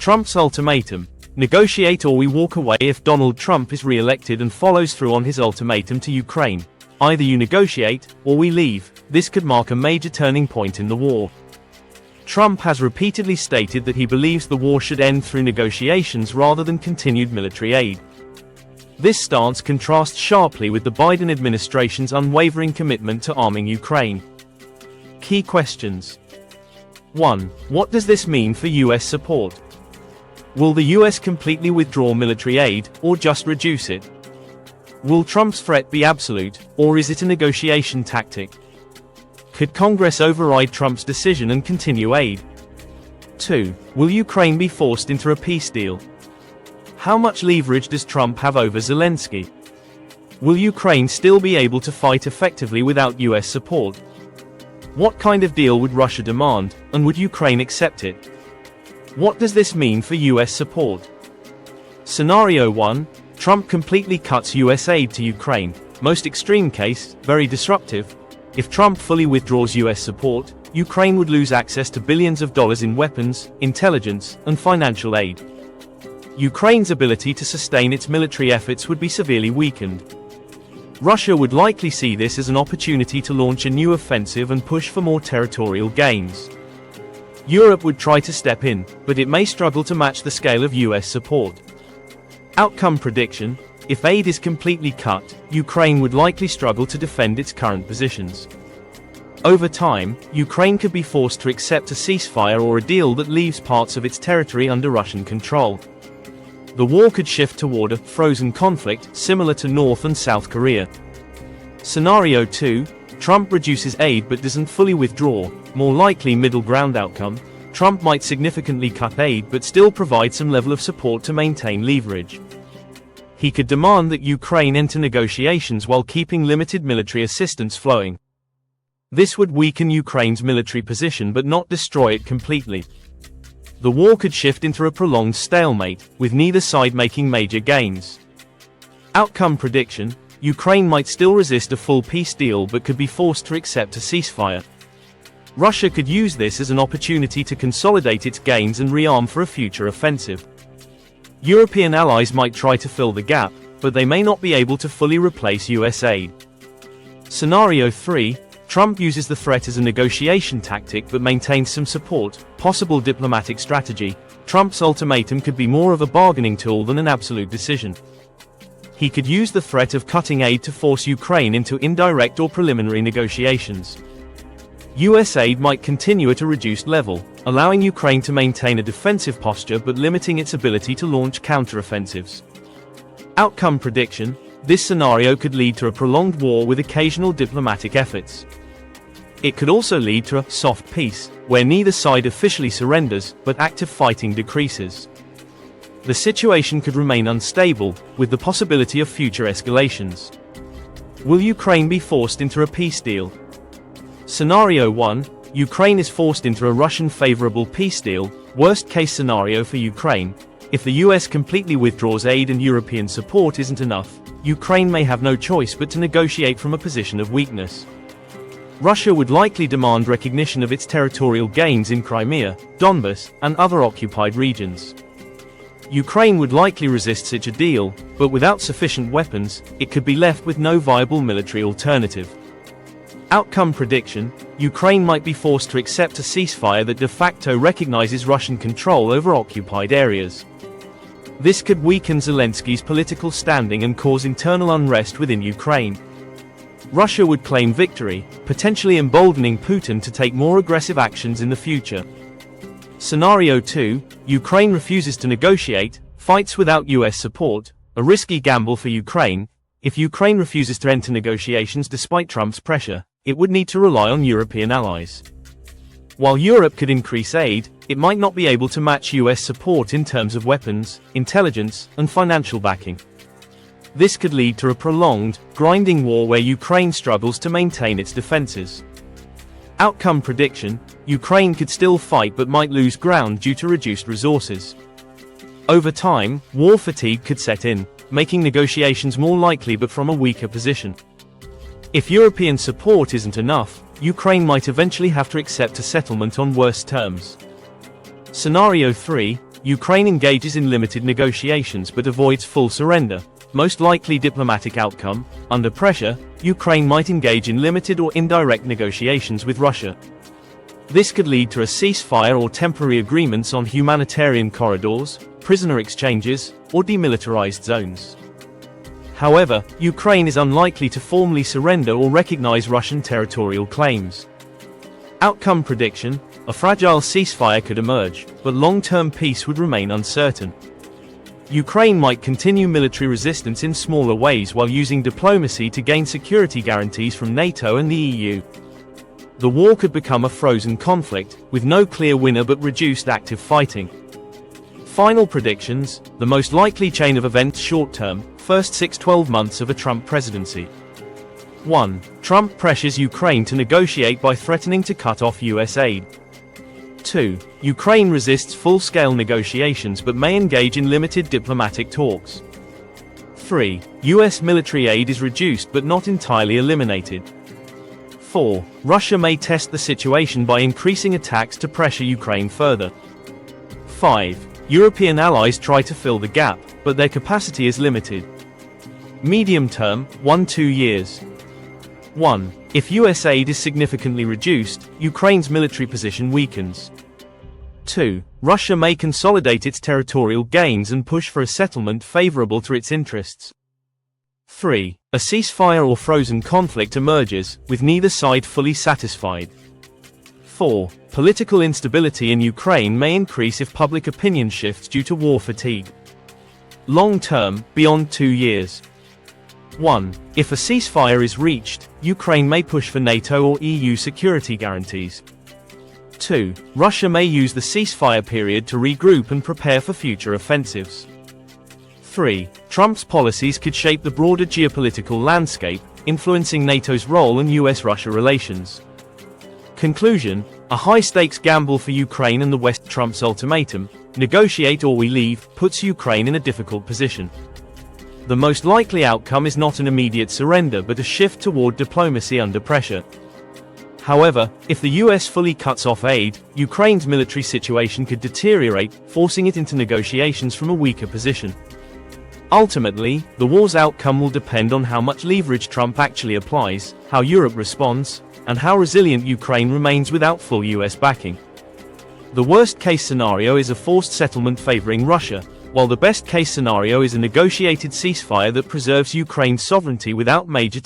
Trump's ultimatum: negotiate or we walk away. If Donald Trump is re-elected and follows through on his ultimatum to Ukraine, either you negotiate, or we leave. This could mark a major turning point in the war. Trump has repeatedly stated that he believes the war should end through negotiations rather than continued military aid. This stance contrasts sharply with the Biden administration's unwavering commitment to arming Ukraine. Key questions. 1. What does this mean for US support? Will the US completely withdraw military aid, or just reduce it? Will Trump's threat be absolute, or is it a negotiation tactic? Could Congress override Trump's decision and continue aid? 2. Will Ukraine be forced into a peace deal? How much leverage does Trump have over Zelensky? Will Ukraine still be able to fight effectively without US support? What kind of deal would Russia demand, and would Ukraine accept it? What does this mean for US support? Scenario 1. Trump completely cuts US aid to Ukraine. Most extreme case, very disruptive. If Trump fully withdraws US support, Ukraine would lose access to billions of dollars in weapons, intelligence, and financial aid. Ukraine's ability to sustain its military efforts would be severely weakened. Russia would likely see this as an opportunity to launch a new offensive and push for more territorial gains. Europe would try to step in, but it may struggle to match the scale of US support. Outcome prediction: if aid is completely cut, Ukraine would likely struggle to defend its current positions. Over time, Ukraine could be forced to accept a ceasefire or a deal that leaves parts of its territory under Russian control. The war could shift toward a frozen conflict, similar to North and South Korea. Scenario 2. Trump reduces aid but doesn't fully withdraw. More likely middle ground outcome: Trump might significantly cut aid but still provide some level of support to maintain leverage. He could demand that Ukraine enter negotiations while keeping limited military assistance flowing. This would weaken Ukraine's military position but not destroy it completely. The war could shift into a prolonged stalemate, with neither side making major gains. Outcome prediction: Ukraine might still resist a full peace deal but could be forced to accept a ceasefire. Russia could use this as an opportunity to consolidate its gains and rearm for a future offensive. European allies might try to fill the gap, but they may not be able to fully replace US aid. Scenario 3. Trump uses the threat as a negotiation tactic but maintains some support. Possible diplomatic strategy: Trump's ultimatum could be more of a bargaining tool than an absolute decision. He could use the threat of cutting aid to force Ukraine into indirect or preliminary negotiations. US aid might continue at a reduced level, allowing Ukraine to maintain a defensive posture but limiting its ability to launch counteroffensives. Outcome prediction: this scenario could lead to a prolonged war with occasional diplomatic efforts. It could also lead to a soft peace, where neither side officially surrenders, but active fighting decreases. The situation could remain unstable, with the possibility of future escalations. Will Ukraine be forced into a peace deal? Scenario 1. Ukraine is forced into a Russian-favorable peace deal. Worst-case scenario for Ukraine: if the US completely withdraws aid and European support isn't enough, Ukraine may have no choice but to negotiate from a position of weakness. Russia would likely demand recognition of its territorial gains in Crimea, Donbas, and other occupied regions. Ukraine would likely resist such a deal, but without sufficient weapons, it could be left with no viable military alternative. Outcome prediction: Ukraine might be forced to accept a ceasefire that de facto recognizes Russian control over occupied areas. This could weaken Zelensky's political standing and cause internal unrest within Ukraine. Russia would claim victory, potentially emboldening Putin to take more aggressive actions in the future. Scenario 2. Ukraine refuses to negotiate, fights without US support, a risky gamble for Ukraine. If Ukraine refuses to enter negotiations despite Trump's pressure, it would need to rely on European allies. While Europe could increase aid, it might not be able to match US support in terms of weapons, intelligence, and financial backing. This could lead to a prolonged, grinding war where Ukraine struggles to maintain its defenses. Outcome prediction: Ukraine could still fight but might lose ground due to reduced resources. Over time, war fatigue could set in, making negotiations more likely but from a weaker position. If European support isn't enough, Ukraine might eventually have to accept a settlement on worse terms. Scenario 3. Ukraine engages in limited negotiations but avoids full surrender. Most likely diplomatic outcome: under pressure, Ukraine might engage in limited or indirect negotiations with Russia. This could lead to a ceasefire or temporary agreements on humanitarian corridors, prisoner exchanges, or demilitarized zones. However, Ukraine is unlikely to formally surrender or recognize Russian territorial claims. Outcome prediction: a fragile ceasefire could emerge, but long-term peace would remain uncertain. Ukraine might continue military resistance in smaller ways while using diplomacy to gain security guarantees from NATO and the EU. The war could become a frozen conflict, with no clear winner but reduced active fighting. Final predictions: the most likely chain of events short-term, first 6-12 months of a Trump presidency. 1. Trump pressures Ukraine to negotiate by threatening to cut off US aid. 2. Ukraine resists full-scale negotiations but may engage in limited diplomatic talks. 3. US military aid is reduced but not entirely eliminated. 4. Russia may test the situation by increasing attacks to pressure Ukraine further. 5. European allies try to fill the gap, but their capacity is limited. Medium term, 1-2 years. 1. If US aid is significantly reduced, Ukraine's military position weakens. 2. Russia may consolidate its territorial gains and push for a settlement favorable to its interests. 3. A ceasefire or frozen conflict emerges, with neither side fully satisfied. 4. Political instability in Ukraine may increase if public opinion shifts due to war fatigue. Long term, beyond 2 years. 1. If a ceasefire is reached, Ukraine may push for NATO or EU security guarantees. 2. Russia may use the ceasefire period to regroup and prepare for future offensives. 3. Trump's policies could shape the broader geopolitical landscape, influencing NATO's role and US-Russia relations. Conclusion: a high-stakes gamble for Ukraine and the West. Trump's ultimatum, negotiate or we leave, puts Ukraine in a difficult position. The most likely outcome is not an immediate surrender but a shift toward diplomacy under pressure. However, if the US fully cuts off aid, Ukraine's military situation could deteriorate, forcing it into negotiations from a weaker position. Ultimately, the war's outcome will depend on how much leverage Trump actually applies, how Europe responds, and how resilient Ukraine remains without full US backing. The worst-case scenario is a forced settlement favoring Russia, while the best-case scenario is a negotiated ceasefire that preserves Ukraine's sovereignty without major